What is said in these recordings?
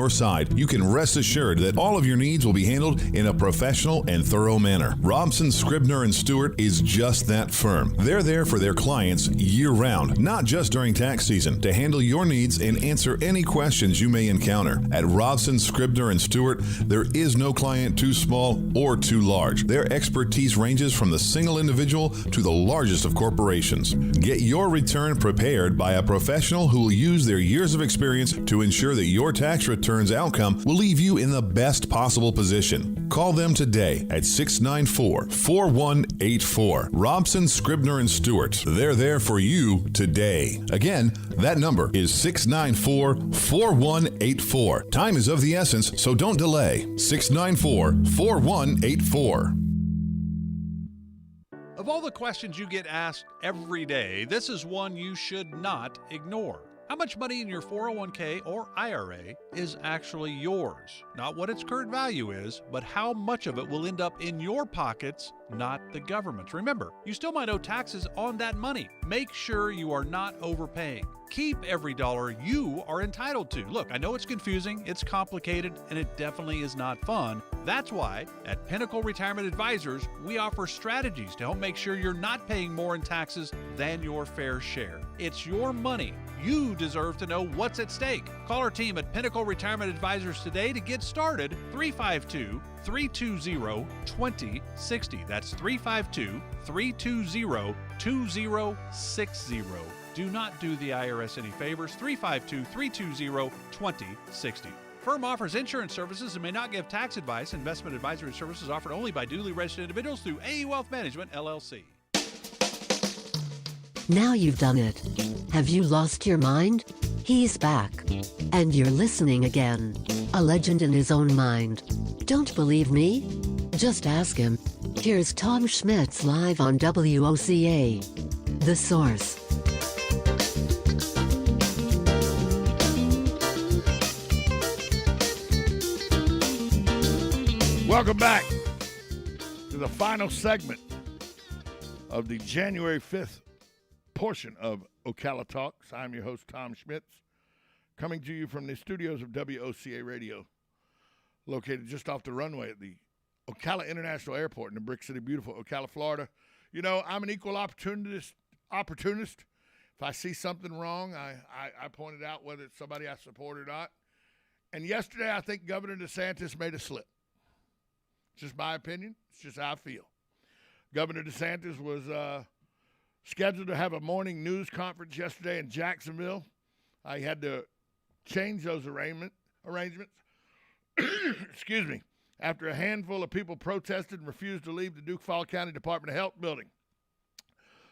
your side, you can rest assured that all of your needs will be handled in a professional and thorough manner. Robson, Scribner, and Stewart is just that firm. They're there for their clients year-round, not just during tax season, to handle your needs and answer any questions you may encounter. At Robson, Scribner, and Stewart, there is no client too small or too large. Their expertise ranges from the single individual to the largest of corporations. Get your return prepared by a professional who will use their years of experience to ensure that your tax return's outcome will leave you in the best possible position. Call them today at 694-4184. Robson, Scribner, and Stewart. They're there for you today. Again, that number is 694-4184. Time is of the essence, so don't delay. 694-4184. Of all the questions you get asked every day, this is one you should not ignore. How much money in your 401k or IRA is actually yours? Not what its current value is, but how much of it will end up in your pockets, not the government's. Remember, you still might owe taxes on that money. Make sure you are not overpaying. Keep every dollar you are entitled to. Look, I know it's confusing, it's complicated, and it definitely is not fun. That's why at Pinnacle Retirement Advisors, we offer strategies to help make sure you're not paying more in taxes than your fair share. It's your money. You deserve to know what's at stake. Call our team at Pinnacle Retirement Advisors today to get started. 352-320-2060. That's 352-320-2060. Do not do the IRS any favors. 352-320-2060. Firm offers insurance services and may not give tax advice. Investment advisory services offered only by duly registered individuals through AE Wealth Management, LLC. Now you've done it. Have you lost your mind? He's back. And you're listening again. A legend in his own mind. Don't believe me? Just ask him. Here's Tom Schmitz live on WOCA. The Source. Welcome back to the final segment of the January 5th portion of Ocala Talks. I'm your host, Tom Schmitz, coming to you from the studios of WOCA Radio, located just off the runway at the Ocala International Airport in the Brick City, beautiful Ocala, Florida. You know, I'm an equal opportunist. If I see something wrong, I point it out, whether it's somebody I support or not. And yesterday, I think Governor DeSantis made a slip. It's just my opinion. It's just how I feel. Governor DeSantis was scheduled to have a morning news conference yesterday in Jacksonville. I had to change those arrangements. Excuse me. After a handful of people protested and refused to leave the Duval County Department of Health building.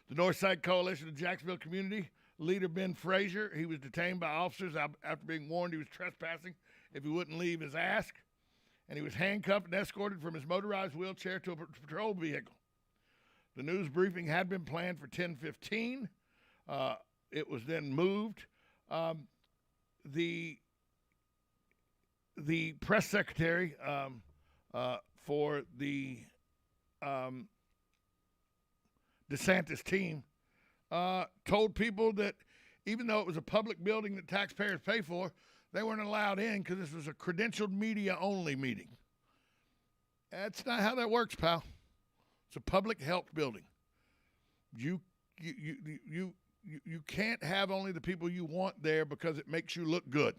The Northside Coalition of Jacksonville Community leader Ben Frazier, he was detained by officers after being warned he was trespassing if he wouldn't leave his ask. And he was handcuffed and escorted from his motorized wheelchair to a patrol vehicle. The news briefing had been planned for 10:15. It was then moved. The press secretary for the DeSantis team told people that even though it was a public building that taxpayers pay for, they weren't allowed in because this was a credentialed media-only meeting. That's not how that works, pal. It's a public health building. You can't have only the people you want there because it makes you look good.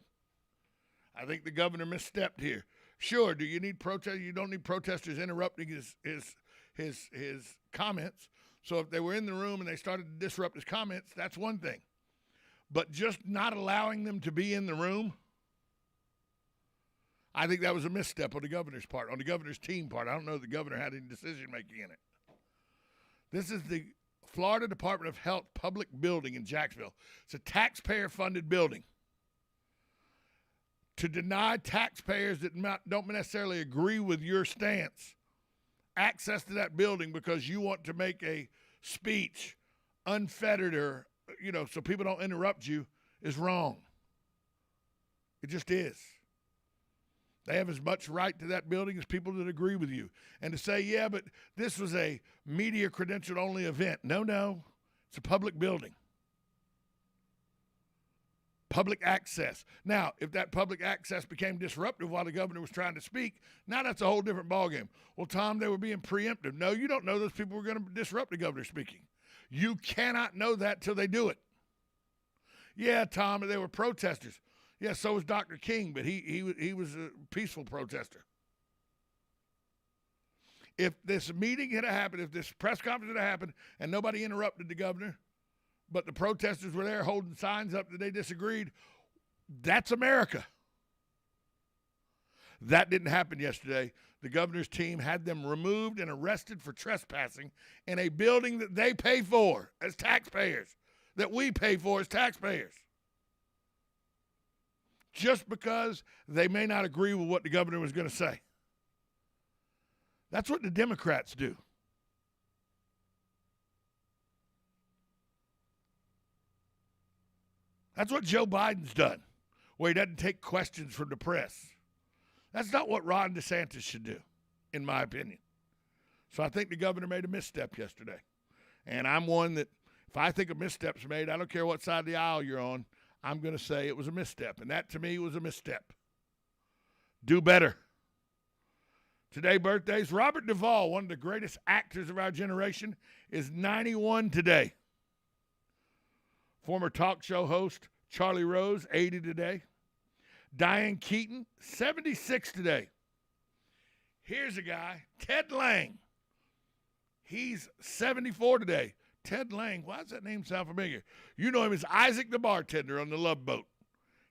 I think the governor misstepped here. Sure, do you need protesters? You don't need protesters interrupting his comments. So if they were in the room and they started to disrupt his comments, that's one thing. But just not allowing them to be in the room, I think that was a misstep on the governor's part, on the governor's team part. I don't know if the governor had any decision-making in it. This is the Florida Department of Health public building in Jacksonville. It's a taxpayer-funded building. To deny taxpayers that don't necessarily agree with your stance access to that building because you want to make a speech unfettered or, so people don't interrupt you is wrong. It just is. They have as much right to that building as people that agree with you. And to say, yeah, but this was a media credentialed only event. No, it's a public building. public access. Now, if that public access became disruptive while the governor was trying to speak, now that's a whole different ballgame. Well, Tom, they were being preemptive. No, you don't know those people were going to disrupt the governor speaking. You cannot know that till they do it. Yeah, Tom, they were protesters. Yeah, so was Dr. King, but he was a peaceful protester. If this meeting had happened, if this press conference had happened, and nobody interrupted the governor, but the protesters were there holding signs up that they disagreed, that's America. That didn't happen yesterday. The governor's team had them removed and arrested for trespassing in a building that they pay for as taxpayers, that we pay for as taxpayers. Just because they may not agree with what the governor was going to say. That's what the Democrats do. That's what Joe Biden's done, where he doesn't take questions from the press. That's not what Ron DeSantis should do, in my opinion. So I think the governor made a misstep yesterday. And I'm one that, if I think a misstep's made, I don't care what side of the aisle you're on, I'm going to say it was a misstep. And that, to me, was a misstep. Do better. Today, birthdays. Robert Duvall, one of the greatest actors of our generation, is 91 today. Former talk show host Charlie Rose, 80 today. Diane Keaton, 76 today. Here's a guy, Ted Lang. He's 74 today. Ted Lang, why does that name sound familiar? You know him as Isaac the bartender on the Love Boat.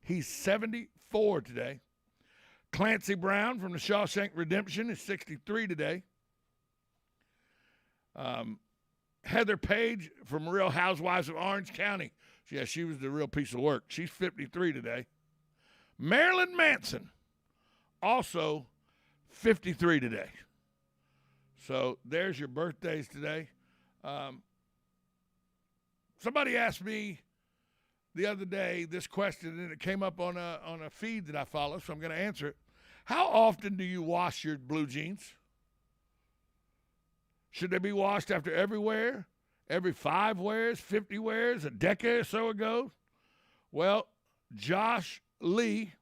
He's 74 today. Clancy Brown from the Shawshank Redemption is 63 today. Heather Page from Real Housewives of Orange County. Yeah, she was the real piece of work. She's 53 today. Marilyn Manson, also 53 today. So there's your birthdays today. Somebody asked me the other day this question, and it came up on a feed that I follow, so I'm going to answer it. How often do you wash your blue jeans? Should they be washed after every wear? Every 5 wears, 50 wears, a decade or so ago? Well, Josh Lee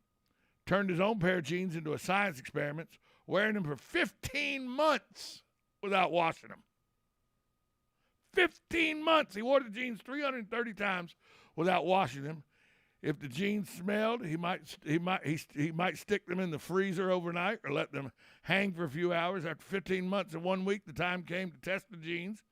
turned his own pair of jeans into a science experiment, wearing them for 15 months without washing them. 15 months. He wore the jeans 330 times without washing them. If the jeans smelled, he might stick them in the freezer overnight or let them hang for a few hours. After 15 months and 1 week, the time came to test the jeans.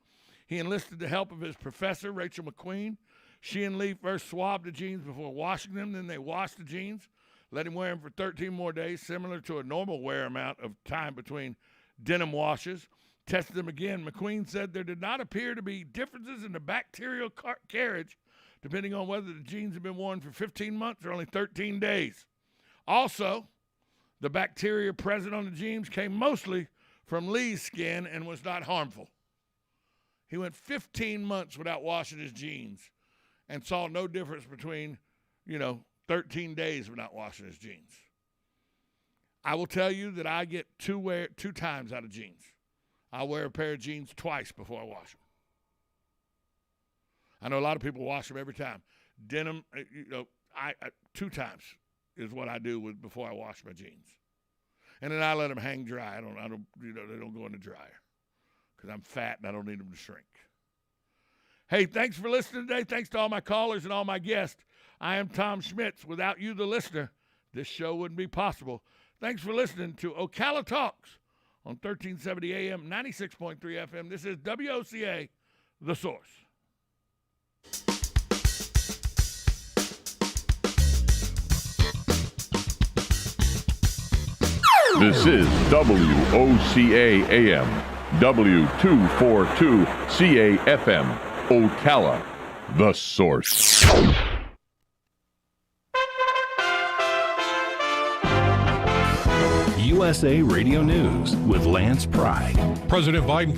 He enlisted the help of his professor, Rachel McQueen. She and Lee first swabbed the jeans before washing them. Then they washed the jeans, let him wear them for 13 more days, similar to a normal wear amount of time between denim washes. Tested them again. McQueen said there did not appear to be differences in the bacterial carriage depending on whether the jeans have been worn for 15 months or only 13 days. Also, the bacteria present on the jeans came mostly from Lee's skin and was not harmful. He went 15 months without washing his jeans and saw no difference between, 13 days of not washing his jeans. I will tell you that I get two times out of jeans. I wear a pair of jeans twice before I wash them. I know a lot of people wash them every time. Denim, I 2 times is what I do before I wash my jeans, and then I let them hang dry. I don't, they don't go in the dryer because I'm fat and I don't need them to shrink. Hey, thanks for listening today. Thanks to all my callers and all my guests. I am Tom Schmitz. Without you, the listener, this show wouldn't be possible. Thanks for listening to Ocala Talks on 1370 AM, 96.3 FM. This is WOCA, The Source. This is WOCA AM, W242 CAFM, Ocala, The Source. USA Radio News with Lance Pride. President Biden